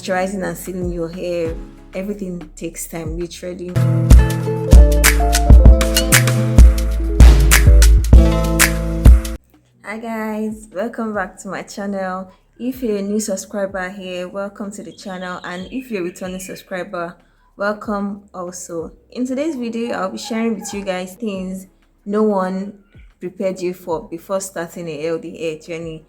moisturizing and sealing your hair, everything takes time, literally. Hi guys, welcome back to my channel. If you're a new subscriber here, welcome to the channel, and if you're a returning subscriber, welcome also. In today's video, I'll be sharing with you guys things no one prepared you for before starting a healthy hair journey.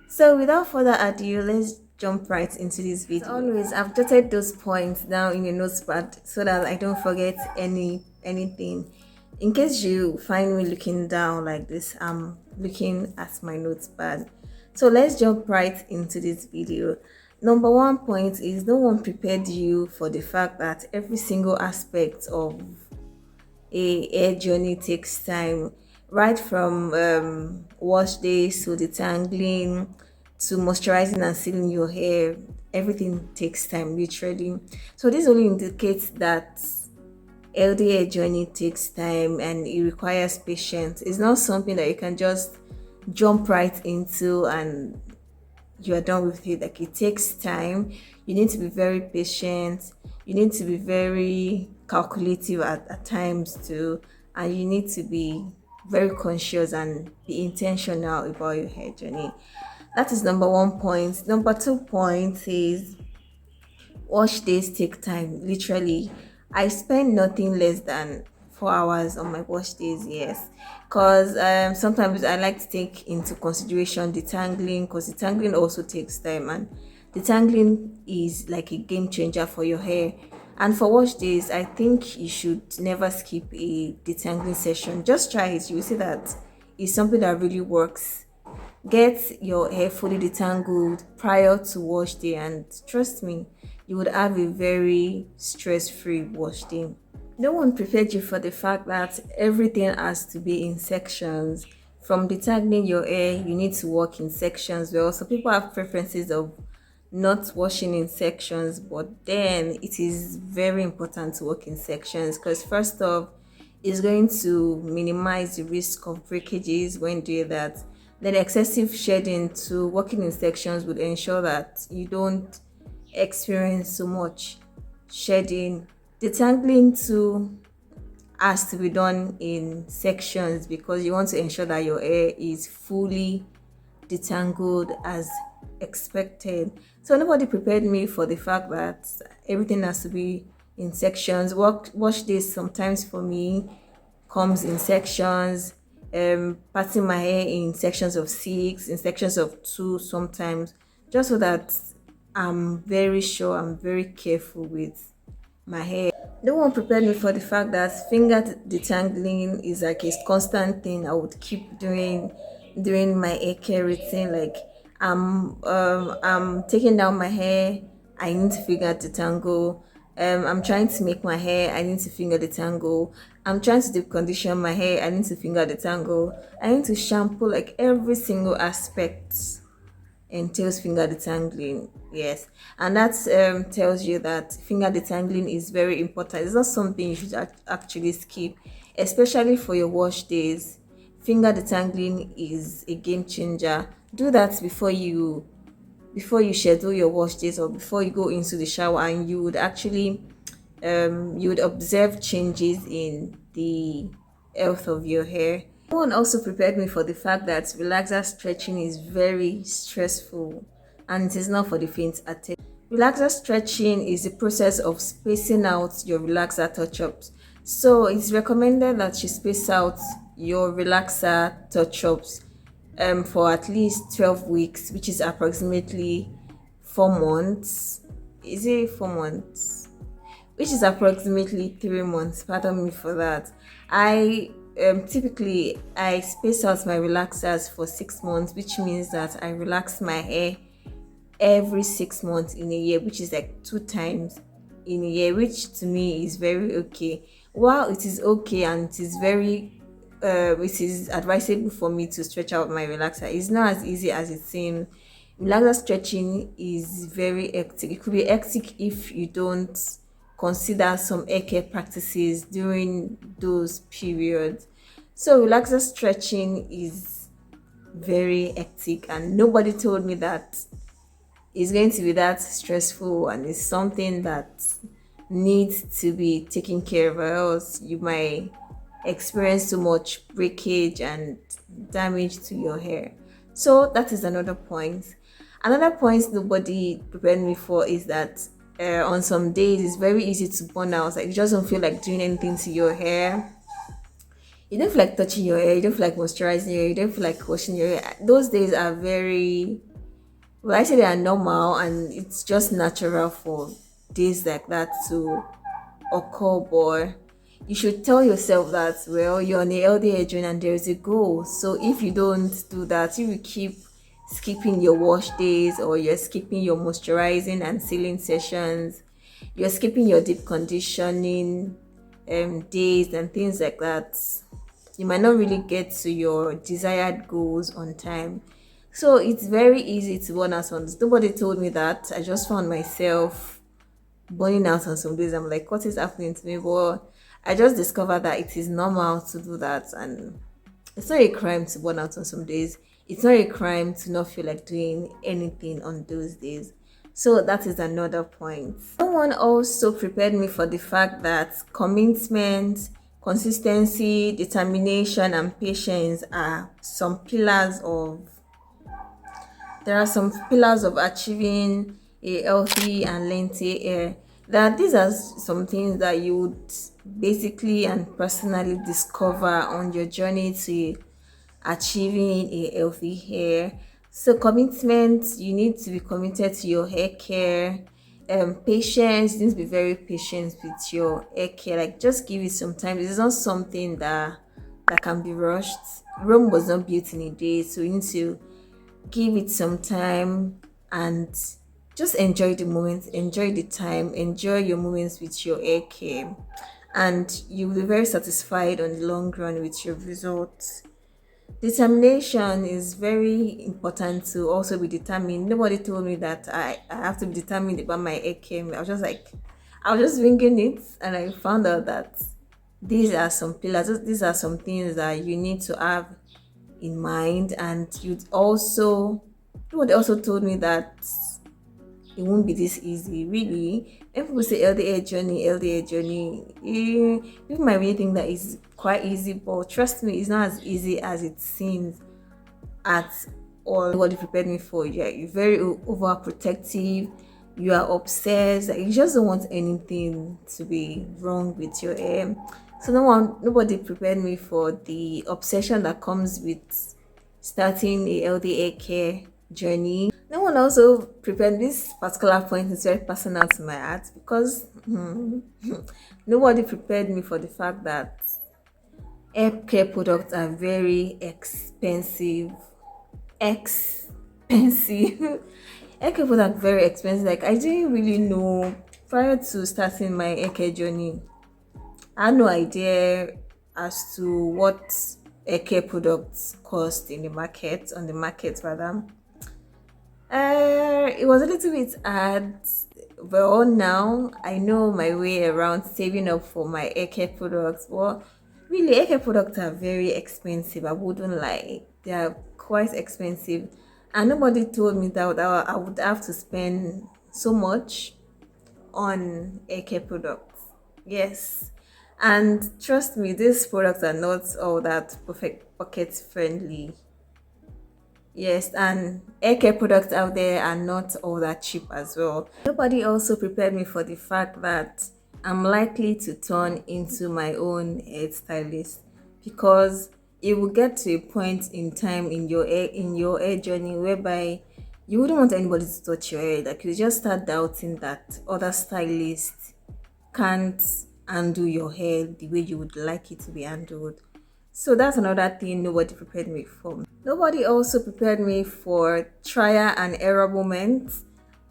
So without further ado, let's jump right into this video. As always, I've jotted those points down in a notepad so that I don't forget anything. In case you find me looking down like this, I'm looking at my notepad. So let's jump right into this video. Number one point is no one prepared you for the fact that every single aspect of a hair journey takes time, right from wash days to detangling to moisturizing and sealing your hair. Everything takes time, literally. So this only indicates that healthy hair journey takes time and it requires patience. It's not something that you can just jump right into and you are done with it. Like, it takes time. You need to be very patient. You need to be very calculative at times too, and you need to be very conscious and be intentional about your hair journey. That is number one point. Number 2 point is wash days take time. Literally, I spend nothing less than 4 hours on my wash days, yes, because sometimes I like to take into consideration detangling, because detangling also takes time, and detangling is like a game changer for your hair. And for wash days, I think you should never skip a detangling session. Just try it, you will see that it's something that really works. Get your hair fully detangled prior to wash day, and trust me, you would have a very stress-free wash day. No one prepared you for the fact that everything has to be in sections. From detangling your hair, you need to work in sections. Well, some people have preferences of not washing in sections, but then it is very important to work in sections, because first off, it's going to minimize the risk of breakages when doing that. Then excessive shedding to working in sections would ensure that you don't experience so much shedding. Detangling too has to be done in sections because you want to ensure that your hair is fully detangled as expected. So nobody prepared me for the fact that everything has to be in sections. Wash days sometimes for me comes in sections. Parting my hair in sections of 6, in sections of 2 sometimes, just so that I'm very sure, I'm very careful with my hair. No one prepared me for the fact that finger detangling is like a constant thing I would keep doing during my hair care routine. Like, I'm taking down my hair, I need to finger detangle. I'm trying to make my hair, I need to finger detangle. I'm trying to deep condition my hair, I need to finger detangle. I need to shampoo, like every single aspect entails finger detangling, yes. And that tells you that finger detangling is very important. It's not something you should actually skip, especially for your wash days. Finger detangling is a game changer. Do that before you schedule your wash days or before you go into the shower, and you would actually you would observe changes in the health of your hair. Someone also prepared me for the fact that relaxer stretching is very stressful and it is not for the faint at heart. Relaxer stretching is the process of spacing out your relaxer touch-ups. So it's recommended that you space out your relaxer touch-ups for at least 12 weeks, which is approximately 4 months. Is it 4 months? Which is approximately 3 months. Pardon me for that. I typically I space out my relaxers for 6 months, which means that I relax my hair every 6 months in a year, which is like 2 times in a year, which to me is very okay. While it is okay and it is very it is advisable for me to stretch out my relaxer, it's not as easy as it seems. Relaxer stretching is very hectic. It could be hectic if you don't consider some hair care practices during those periods. So relaxer stretching is very hectic, and nobody told me that it's going to be that stressful, and it's something that needs to be taken care of, or else you might experience too much breakage and damage to your hair. So that is another point. Another point nobody prepared me for is that on some days it's very easy to burn out. Like you just don't feel like doing anything to your hair. You don't feel like touching your hair. You don't feel like moisturizing your hair. You don't feel like washing your hair. Those days are very, well, I say they are normal, and it's just natural for days like that to occur. But you should tell yourself that, well, you're on a healthy age and there is a goal. So if you don't do that, if you keep skipping your wash days, or you're skipping your moisturizing and sealing sessions, you're skipping your deep conditioning days and things like that, you might not really get to your desired goals on time. So it's very easy to burn out on this. Nobody told me that. I just found myself burning out on some days. I'm like, what is happening to me? But I just discovered that it is normal to do that, and it's not a crime to burn out on some days. It's not a crime to not feel like doing anything on those days. So that is another point. Someone also prepared me for the fact that commitment, consistency, determination, and patience are some pillars of there are some pillars of achieving a healthy and lengthy hair. That these are some things that you would basically and personally discover on your journey to achieving a healthy hair. So commitment, you need to be committed to your hair care. Patience, you need to be very patient with your hair care. Like just give it some time. This is not something that can be rushed. Rome was not built in a day, so you need to give it some time and just enjoy the moment, enjoy the time, enjoy your moments with your hair care, and you will be very satisfied on the long run with your results. Determination is very important to also be determined. Nobody told me that I have to be determined about my hair care. I was just like, I was just winging it, and I found out that these are some pillars, these are some things that you need to have in mind. And you'd also, nobody also told me that it won't be this easy. Really, when people say LDA journey, people might really think that it's quite easy, but trust me, it's not as easy as it seems at all. What they prepared me for, yeah, you're very overprotective, you are obsessed, like, you just don't want anything to be wrong with your hair. So nobody prepared me for the obsession that comes with starting a healthy hair care journey. No one also prepared this particular point. Is very personal to my heart because nobody prepared me for the fact that hair care products are very expensive. Expensive. Hair care products are very expensive. Like I didn't really know prior to starting my hair care journey. I had no idea as to what hair care products cost in the market, on the market rather. It was a little bit hard. Well, now I know my way around saving up for my hair care products. Well, really, hair care products are very expensive. I wouldn't lie; they are quite expensive, and nobody told me that I would have to spend so much on hair care products. Yes, and trust me, these products are not all that perfect pocket friendly. Yes, and hair care products out there are not all that cheap as well. Nobody also prepared me for the fact that I'm likely to turn into my own hairstylist, because it will get to a point in time in your hair journey whereby you wouldn't want anybody to touch your hair. Like you just start doubting that other stylists can't undo your hair the way you would like it to be handled. So that's another thing nobody prepared me for. Nobody also prepared me for trial and error moments.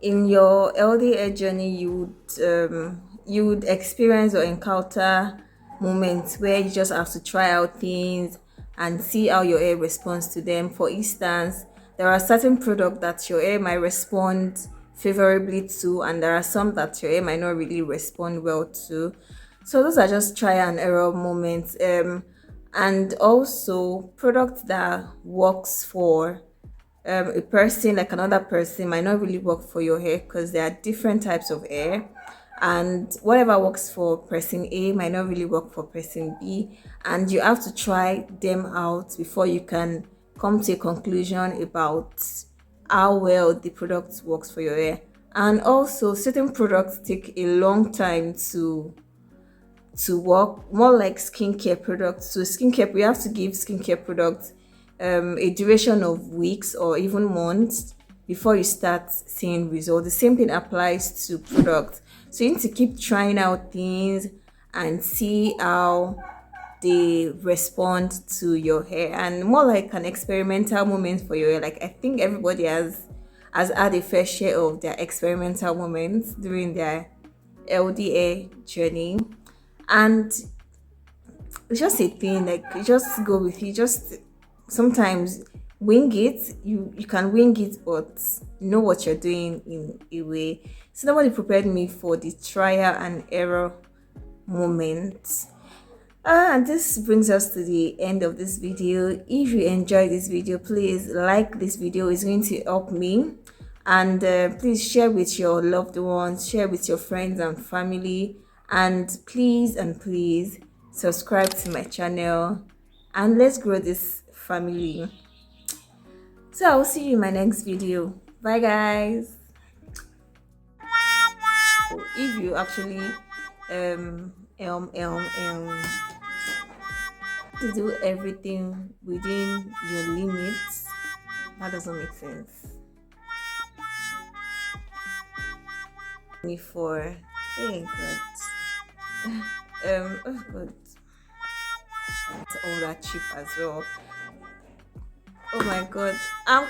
In your LDA journey, you would experience or encounter moments where you just have to try out things and see how your hair responds to them. For instance, there are certain products that your hair might respond favorably to, and there are some that your hair might not really respond well to. So those are just trial and error moments. And also products that works for a person like another person might not really work for your hair, because there are different types of hair, and whatever works for person A might not really work for person B, and you have to try them out before you can come to a conclusion about how well the product works for your hair. And also certain products take a long time to work, more like skincare products. So skincare, we have to give skincare products a duration of weeks or even months before you start seeing results. The same thing applies to products. So you need to keep trying out things and see how they respond to your hair, and more like an experimental moment for your hair. Like I think everybody has had a fair share of their experimental moments during their LDA journey, and it's just a thing. Like you just go with it. Just sometimes wing it. You can wing it, but know what you're doing in a way. So nobody prepared me for the trial and error moment. And this brings us to the end of this video. If you enjoyed this video, please like this video. It's going to help me. And please share with your loved ones, share with your friends and family. And please subscribe to my channel. And let's grow this family. So I'll see you in my next video. Bye guys. If you actually to do everything within your limits, that doesn't make sense. For hey god oh god, it's all that cheap as well. Oh my god, I'm